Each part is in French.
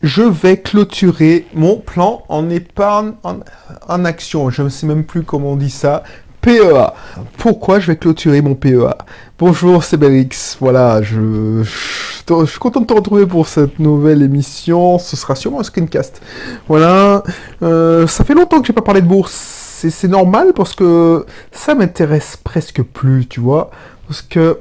je vais clôturer mon plan en épargne en action. Je ne sais même plus comment on dit ça. PEA. Pourquoi je vais clôturer mon PEA? Bonjour, c'est Belix. Voilà, je suis content de te retrouver pour cette nouvelle émission. Ce sera sûrement un screencast. Voilà, ça fait longtemps que j'ai pas parlé de bourse. C'est normal parce que ça m'intéresse presque plus, tu vois. Parce que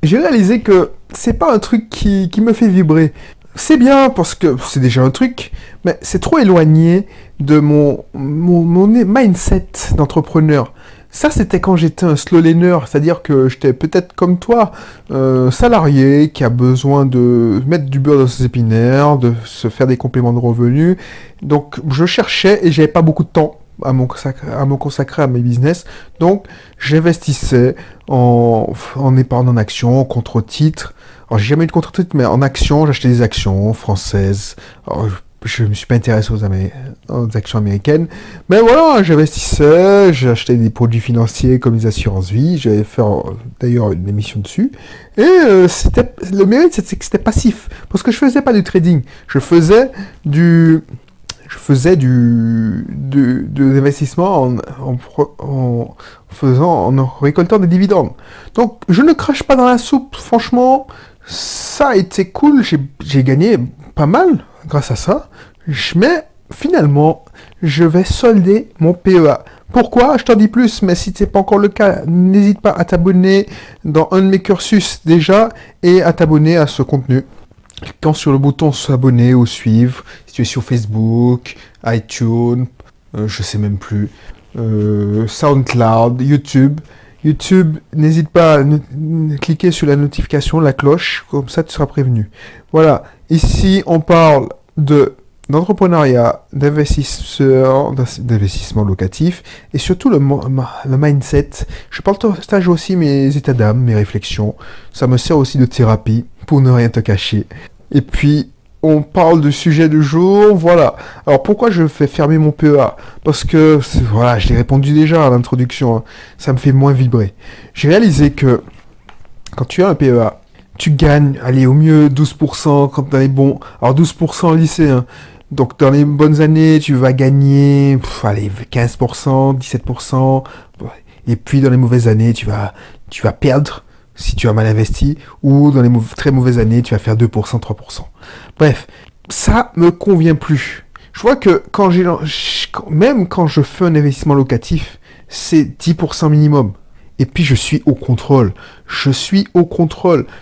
j'ai réalisé que c'est pas un truc qui me fait vibrer. C'est bien parce que c'est déjà un truc, mais c'est trop éloigné de mon mindset d'entrepreneur. Ça, c'était quand j'étais un slow learner, c'est-à-dire que j'étais peut-être comme toi, salarié, qui a besoin de mettre du beurre dans ses épinards, de se faire des compléments de revenus. Donc, je cherchais et j'avais pas beaucoup de temps me consacrer à mes business. Donc, j'investissais en épargne en action, contre-titres. Alors, j'ai jamais eu de contre-titres, mais en action, j'achetais des actions françaises. Alors, je me suis pas intéressé aux actions américaines. Mais voilà, j'investissais, j'achetais des produits financiers comme les assurances vie. J'avais fait d'ailleurs une émission dessus. Et le mérite, c'est que c'était passif. Parce que je faisais pas du trading. De l'investissement en récoltant des dividendes. Donc, je ne crache pas dans la soupe. Franchement, ça a été cool. J'ai gagné pas mal grâce à ça. Mais finalement, je vais solder mon PEA. Pourquoi? Je t'en dis plus, mais si ce n'est pas encore le cas, n'hésite pas à t'abonner dans un de mes cursus déjà et à t'abonner à ce contenu. Cliquant sur le bouton s'abonner ou suivre, si tu es sur Facebook, iTunes, je sais même plus, SoundCloud, YouTube. YouTube, n'hésite pas à cliquer sur la notification, la cloche, comme ça tu seras prévenu. Voilà, ici on parle d'entrepreneuriat, d'investissement locatif et surtout le mindset. Je partage aussi mes états d'âme, mes réflexions. Ça me sert aussi de thérapie pour ne rien te cacher. Et puis, on parle du sujet du jour, voilà. Alors, pourquoi je fais fermer mon PEA? Parce que, voilà, je l'ai répondu déjà à l'introduction, hein. Ça me fait moins vibrer. J'ai réalisé que, quand tu as un PEA, tu gagnes, allez, au mieux 12%, quand dans les bons... Alors, 12% au lycée, hein. Donc, dans les bonnes années, tu vas gagner, allez, 15%, 17%. Et puis, dans les mauvaises années, tu vas perdre si tu as mal investi, ou dans les très mauvaises années, tu vas faire 2%, 3%. Bref, ça me convient plus. Je vois que même quand je fais un investissement locatif, c'est 10% minimum. Et puis je suis au contrôle.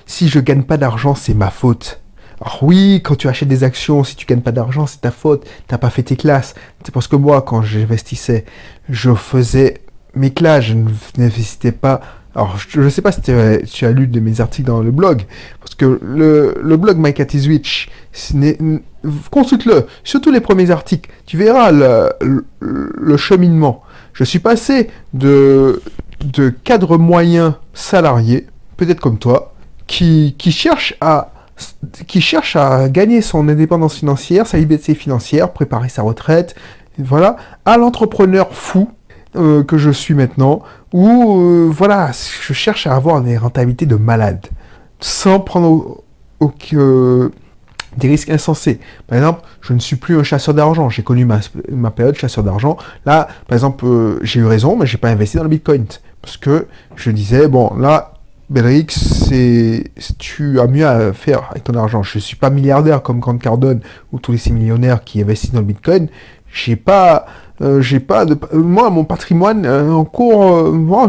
Si je gagne pas d'argent, c'est ma faute. Alors oui, quand tu achètes des actions, si tu gagnes pas d'argent, c'est ta faute. T'as pas fait tes classes. C'est parce que moi, quand j'investissais, je faisais mes classes, je n'investissais pas. Alors, je ne sais pas si tu as lu de mes articles dans le blog, parce que le blog My Cat is Rich, consulte-le, surtout les premiers articles, tu verras le cheminement. Je suis passé de cadre moyen salarié, peut-être comme toi, qui cherche à gagner son indépendance financière, sa liberté financière, préparer sa retraite, voilà, à l'entrepreneur fou que je suis maintenant, où voilà, je cherche à avoir des rentabilités de malade, sans prendre des risques insensés. Par exemple, je ne suis plus un chasseur d'argent. J'ai connu ma période chasseur d'argent. Là, par exemple, j'ai eu raison, mais j'ai pas investi dans le Bitcoin. Parce que je disais, bon, là, Belrix, tu as mieux à faire avec ton argent. Je suis pas milliardaire comme Grant Cardone ou tous ces millionnaires qui investissent dans le Bitcoin. J'ai pas de... Moi, mon patrimoine en cours... moi,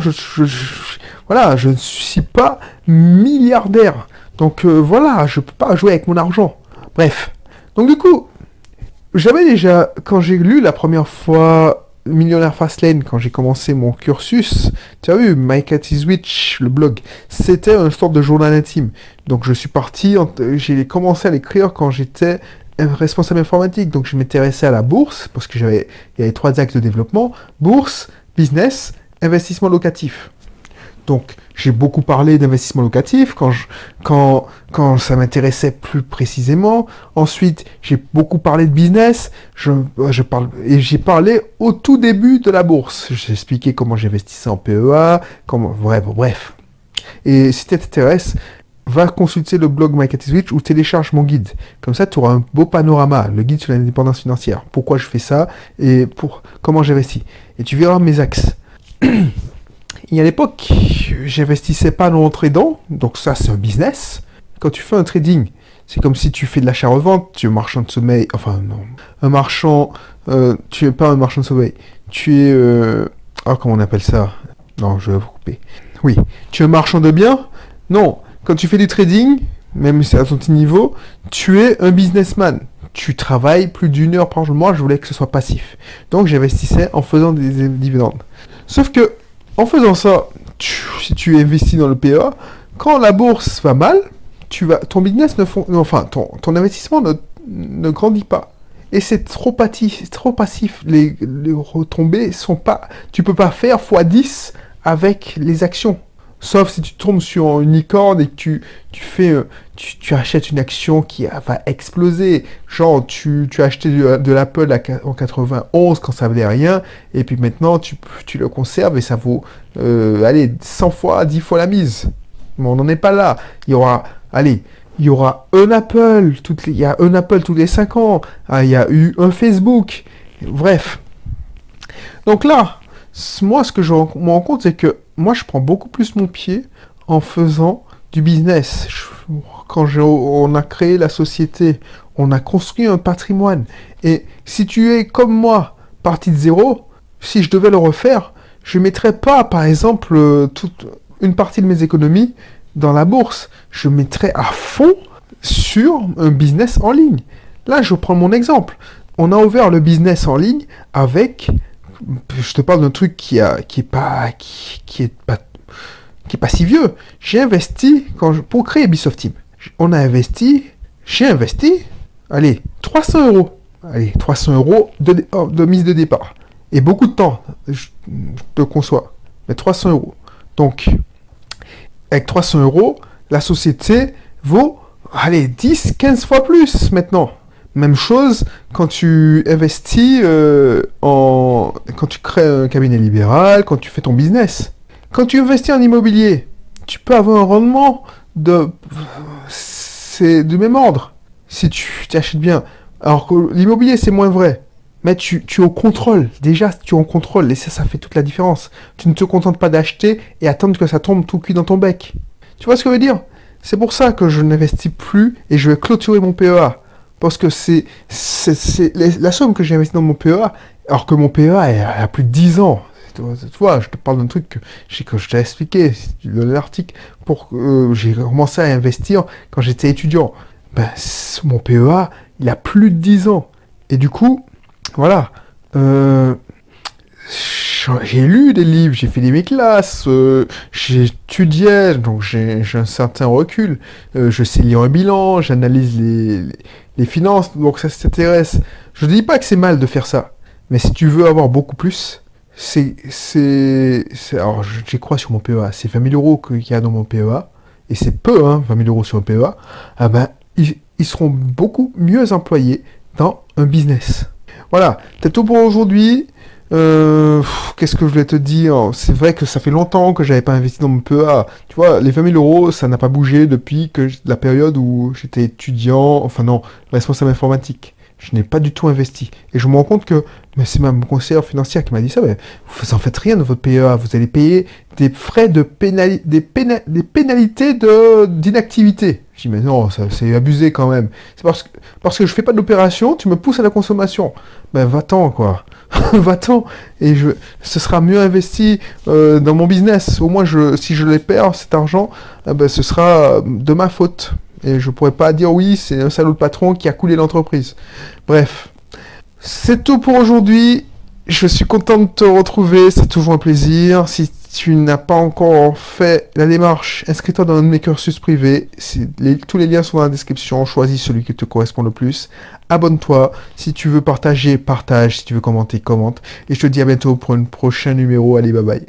voilà, je ne suis pas milliardaire. Donc voilà, je peux pas jouer avec mon argent. Bref. Donc du coup, j'avais déjà... Quand j'ai lu la première fois Millionnaire Fastlane, quand j'ai commencé mon cursus, tu as vu, My Cat is Rich, le blog, c'était une sorte de journal intime. Donc je suis parti... J'ai commencé à l'écrire quand j'étais responsable informatique, donc je m'intéressais à la bourse, parce que il y avait 3 axes de développement, bourse, business, investissement locatif. Donc, j'ai beaucoup parlé d'investissement locatif quand ça m'intéressait plus précisément. Ensuite, j'ai beaucoup parlé de business. J'ai parlé au tout début de la bourse. J'ai expliqué comment j'investissais en PEA, bref. Et si ça t'intéresse, va consulter le blog MyCatiswitch ou télécharge mon guide. Comme ça, tu auras un beau panorama, le guide sur l'indépendance financière. Pourquoi je fais ça et comment j'investis. Et tu verras mes axes. Et à l'époque, j'investissais pas dans le trading, donc ça c'est un business. Quand tu fais un trading, c'est comme si tu fais de l'achat-revente, tu es un marchand de sommeil, enfin non, un marchand, tu es pas un marchand de sommeil, tu es, comment on appelle ça? Non, je vais vous couper. Oui, tu es un marchand de biens? Non, quand tu fais du trading, même si c'est à ton petit niveau, tu es un businessman. Tu travailles plus d'une heure par jour. Moi, je voulais que ce soit passif. Donc, j'investissais en faisant des dividendes. Sauf que, en faisant ça, si tu investis dans le PEA, quand la bourse va mal, ton business ton investissement ne grandit pas. Et c'est trop passif. Les retombées sont pas, tu peux pas faire x10 avec les actions. Sauf si tu tombes sur une licorne et que tu achètes une action qui va exploser. Genre, tu as acheté de l'Apple en 91 quand ça valait rien, et puis maintenant tu le conserves et ça vaut, 100 fois, 10 fois la mise. Mais on n'en est pas là. Il y aura un Apple, il y a un Apple tous les 5 ans. Il y a eu un Facebook. Bref. Donc là, moi, ce que je me rends compte, c'est que moi, je prends beaucoup plus mon pied en faisant du business. Quand on a créé la société, on a construit un patrimoine. Et si tu es comme moi, parti de zéro, si je devais le refaire, je ne mettrais pas, par exemple, toute une partie de mes économies dans la bourse. Je mettrais à fond sur un business en ligne. Là, je prends mon exemple. On a ouvert le business en ligne avec... Je te parle d'un truc qui est pas si vieux. J'ai investi pour créer Ubisoft Team. J'ai investi, allez, 300 euros. Allez, 300 euros de mise de départ. Et beaucoup de temps, je te conçois. Mais 300 euros. Donc, avec 300 euros, la société vaut, allez, 10, 15 fois plus maintenant. Même chose quand tu investis quand tu crées un cabinet libéral, quand tu fais ton business. Quand tu investis en immobilier, tu peux avoir un rendement c'est du même ordre si tu t'achètes bien. Alors que l'immobilier c'est moins vrai. Mais tu es au contrôle. Déjà, tu es en contrôle et ça fait toute la différence. Tu ne te contentes pas d'acheter et attendre que ça tombe tout cuit dans ton bec. Tu vois ce que je veux dire? C'est pour ça que je n'investis plus et je vais clôturer mon PEA. Parce que c'est la somme que j'ai investie dans mon PEA, alors que mon PEA est à plus de 10 ans. Tu vois, je te parle d'un truc que je t'ai expliqué dans l'article. J'ai commencé à investir quand j'étais étudiant. Ben, mon PEA, il a plus de 10 ans. Et du coup, voilà. J'ai lu des livres, j'ai fait mes classes, j'ai étudié, donc j'ai un certain recul. Je sais lire un bilan, j'analyse les finances, donc ça s'intéresse. Je ne dis pas que c'est mal de faire ça, mais si tu veux avoir beaucoup plus, alors j'y crois sur mon PEA, c'est 20 000 euros qu'il y a dans mon PEA, et c'est peu, hein, 20 000 euros sur un PEA, ah ben, ils seront beaucoup mieux employés dans un business. Voilà, c'est tout pour aujourd'hui. Qu'est-ce que je voulais te dire? C'est vrai que ça fait longtemps que j'avais pas investi dans mon PEA. Tu vois, les 20 000 euros, ça n'a pas bougé depuis la période où j'étais étudiant, enfin non, responsable informatique. Je n'ai pas du tout investi. Et je me rends compte que, mais c'est ma conseillère financière qui m'a dit ça, mais vous en faites rien de votre PEA, vous allez payer des frais des pénalités d'inactivité. Je dis, mais non, c'est abusé quand même. C'est parce que je fais pas d'opération, tu me pousses à la consommation. Ben va-t'en, quoi. Va-t'en. Et ce sera mieux investi dans mon business. Au moins, si je les perds, cet argent, ben, ce sera de ma faute. Et je pourrais pas dire oui, c'est un salaud de patron qui a coulé l'entreprise. Bref. C'est tout pour aujourd'hui. Je suis content de te retrouver. C'est toujours un plaisir. Si tu n'as pas encore fait la démarche, inscris-toi dans un de mes cursus privés. Tous les liens sont dans la description. Choisis celui qui te correspond le plus. Abonne-toi. Si tu veux partager, partage. Si tu veux commenter, commente. Et je te dis à bientôt pour un prochain numéro. Allez, bye bye.